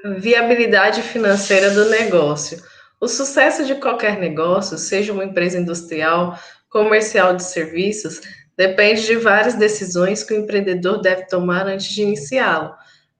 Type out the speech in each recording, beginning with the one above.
Viabilidade financeira do negócio. O sucesso de qualquer negócio, seja uma empresa industrial, comercial de serviços, depende de várias decisões que o empreendedor deve tomar antes de iniciá-lo.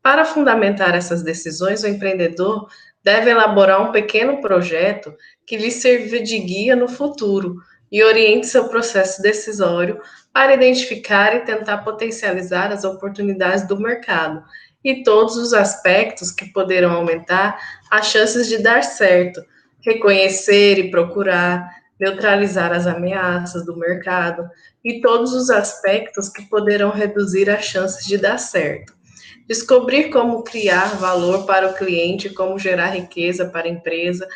Para fundamentar essas decisões, o empreendedor deve elaborar um pequeno projeto que lhe sirva de guia no futuro e oriente seu processo decisório para identificar e tentar potencializar as oportunidades do mercado e todos os aspectos que poderão aumentar as chances de dar certo, reconhecer e procurar, neutralizar as ameaças do mercado e todos os aspectos que poderão reduzir as chances de dar certo. Descobrir como criar valor para o cliente, como gerar riqueza para a empresa.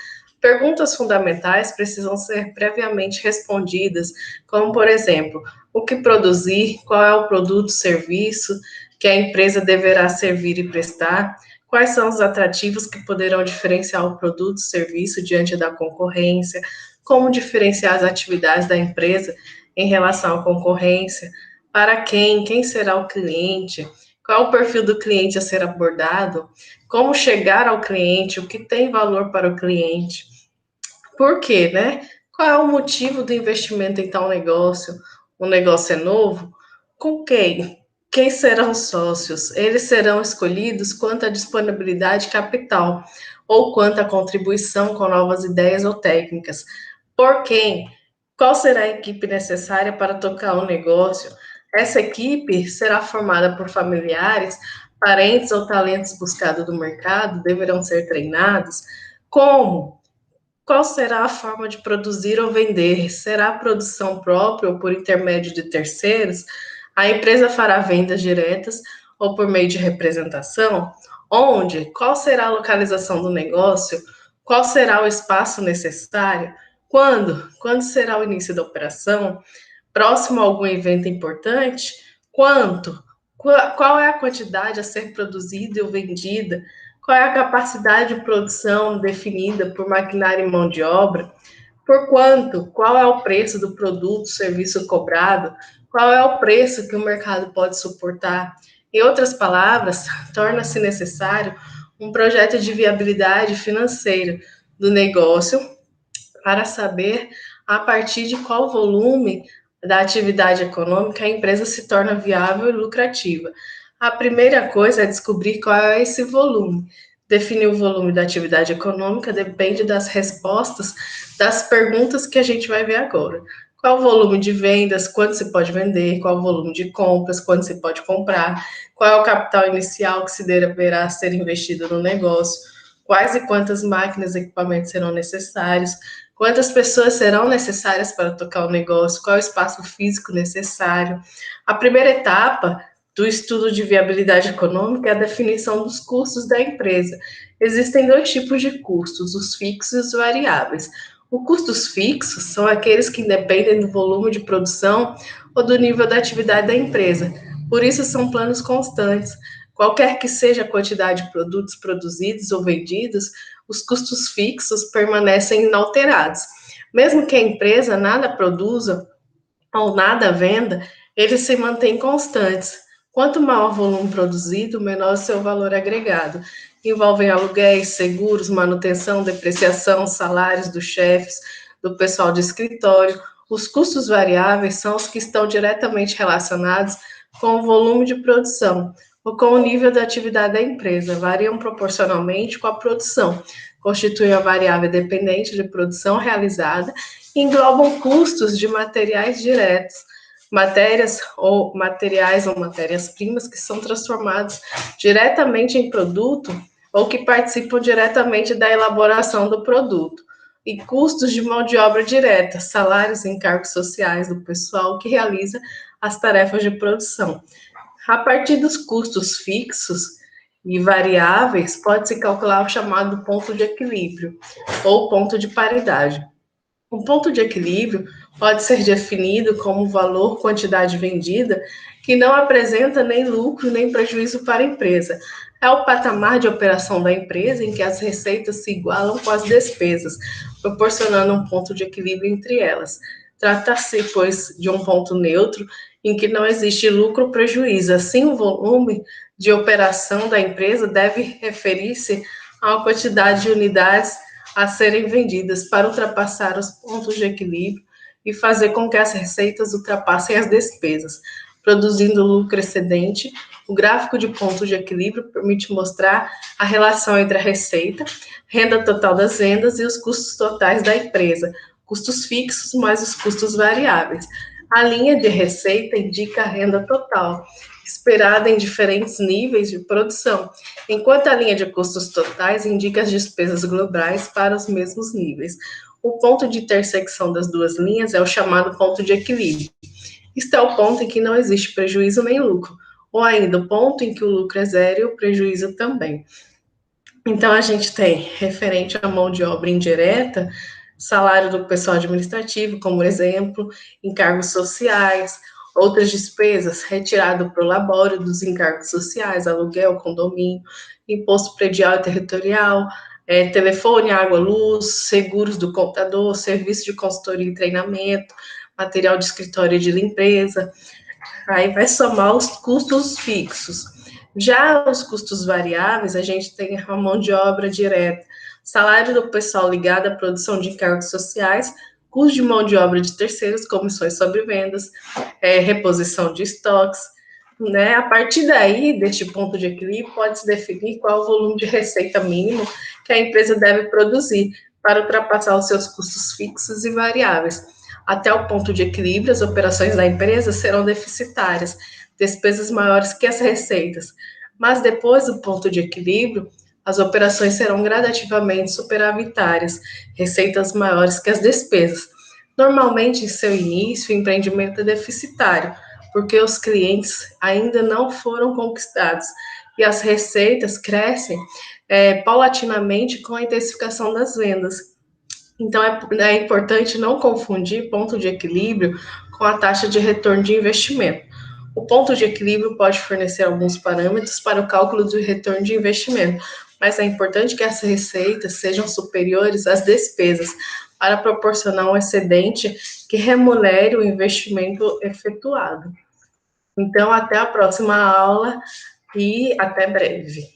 Perguntas fundamentais precisam ser previamente respondidas, como, por exemplo, o que produzir, qual é o produto, serviço que a empresa deverá servir e prestar, quais são os atrativos que poderão diferenciar o produto, serviço diante da concorrência, como diferenciar as atividades da empresa em relação à concorrência, para quem será o cliente, qual é o perfil do cliente a ser abordado, como chegar ao cliente, o que tem valor para o cliente, por quê, né? Qual é o motivo do investimento em tal negócio? O negócio é novo? Com quem? Quem serão os sócios? Eles serão escolhidos quanto à disponibilidade de capital ou quanto à contribuição com novas ideias ou técnicas. Por quem? Qual será a equipe necessária para tocar o negócio? Essa equipe será formada por familiares, parentes ou talentos buscados do mercado, deverão ser treinados. Como? Qual será a forma de produzir ou vender? Será a produção própria ou por intermédio de terceiros? A empresa fará vendas diretas ou por meio de representação? Onde? Qual será a localização do negócio? Qual será o espaço necessário? Quando? Quando será o início da operação? Próximo a algum evento importante? Quanto? Qual é a quantidade a ser produzida ou vendida? Qual é a capacidade de produção definida por maquinário e mão de obra? Por quanto? Qual é o preço do produto, serviço cobrado? Qual é o preço que o mercado pode suportar? Em outras palavras, torna-se necessário um projeto de viabilidade financeira do negócio para saber a partir de qual volume da atividade econômica a empresa se torna viável e lucrativa. A primeira coisa é descobrir qual é esse volume. Definir o volume da atividade econômica depende das respostas das perguntas que a gente vai ver agora. Qual o volume de vendas, quanto se pode vender, qual o volume de compras, quanto se pode comprar, qual é o capital inicial que se deverá ser investido no negócio, quais e quantas máquinas e equipamentos serão necessários, quantas pessoas serão necessárias para tocar o negócio, qual é o espaço físico necessário. A primeira etapa do estudo de viabilidade econômica é a definição dos custos da empresa. Existem dois tipos de custos, os fixos e os variáveis. Os custos fixos são aqueles que independem do volume de produção ou do nível da atividade da empresa. Por isso, são planos constantes. Qualquer que seja a quantidade de produtos produzidos ou vendidos, os custos fixos permanecem inalterados. Mesmo que a empresa nada produza ou nada venda, eles se mantêm constantes. Quanto maior o volume produzido, menor o seu valor agregado. Envolvem aluguéis, seguros, manutenção, depreciação, salários dos chefes, do pessoal de escritório. Os custos variáveis são os que estão diretamente relacionados com o volume de produção ou com o nível da atividade da empresa, variam proporcionalmente com a produção, constituem a variável dependente de produção realizada e englobam custos de materiais diretos, matérias ou matérias-primas que são transformados diretamente em produto ou que participam diretamente da elaboração do produto, e custos de mão de obra direta, salários e encargos sociais do pessoal que realiza as tarefas de produção. A partir dos custos fixos e variáveis, pode-se calcular o chamado ponto de equilíbrio ou ponto de paridade. O ponto de equilíbrio pode ser definido como valor quantidade vendida que não apresenta nem lucro nem prejuízo para a empresa. É o patamar de operação da empresa em que as receitas se igualam com as despesas, proporcionando um ponto de equilíbrio entre elas. Trata-se, pois, de um ponto neutro em que não existe lucro ou prejuízo. Assim, o volume de operação da empresa deve referir-se a uma quantidade de unidades a serem vendidas para ultrapassar os pontos de equilíbrio e fazer com que as receitas ultrapassem as despesas, produzindo lucro excedente. O gráfico de ponto de equilíbrio permite mostrar a relação entre a receita, renda total das vendas e os custos totais da empresa, custos fixos mais os custos variáveis. A linha de receita indica a renda total, esperada em diferentes níveis de produção, enquanto a linha de custos totais indica as despesas globais para os mesmos níveis. O ponto de intersecção das duas linhas é o chamado ponto de equilíbrio. Isto é o ponto em que não existe prejuízo nem lucro, ou ainda o ponto em que o lucro é zero e o prejuízo também. Então, a gente tem, referente à mão de obra indireta, salário do pessoal administrativo, como exemplo, encargos sociais, outras despesas, retirado para o labore dos encargos sociais, aluguel, condomínio, imposto predial e territorial, telefone, água, luz, seguros do computador, serviço de consultoria e treinamento, material de escritório e de limpeza. Aí vai somar os custos fixos. Já os custos variáveis, a gente tem a mão de obra direta, salário do pessoal ligado à produção de encargos sociais, custo de mão de obra de terceiros, comissões sobre vendas, reposição de estoques, né? A partir daí, deste ponto de equilíbrio, pode-se definir qual o volume de receita mínimo que a empresa deve produzir para ultrapassar os seus custos fixos e variáveis. Até o ponto de equilíbrio, as operações da empresa serão deficitárias, despesas maiores que as receitas. Mas depois do ponto de equilíbrio, as operações serão gradativamente superavitárias, receitas maiores que as despesas. Normalmente, em seu início, o empreendimento é deficitário, porque os clientes ainda não foram conquistados e as receitas crescem paulatinamente com a intensificação das vendas. Então, é importante não confundir ponto de equilíbrio com a taxa de retorno de investimento. O ponto de equilíbrio pode fornecer alguns parâmetros para o cálculo do retorno de investimento, mas é importante que as receitas sejam superiores às despesas para proporcionar um excedente que remunere o investimento efetuado. Então, até a próxima aula e até breve.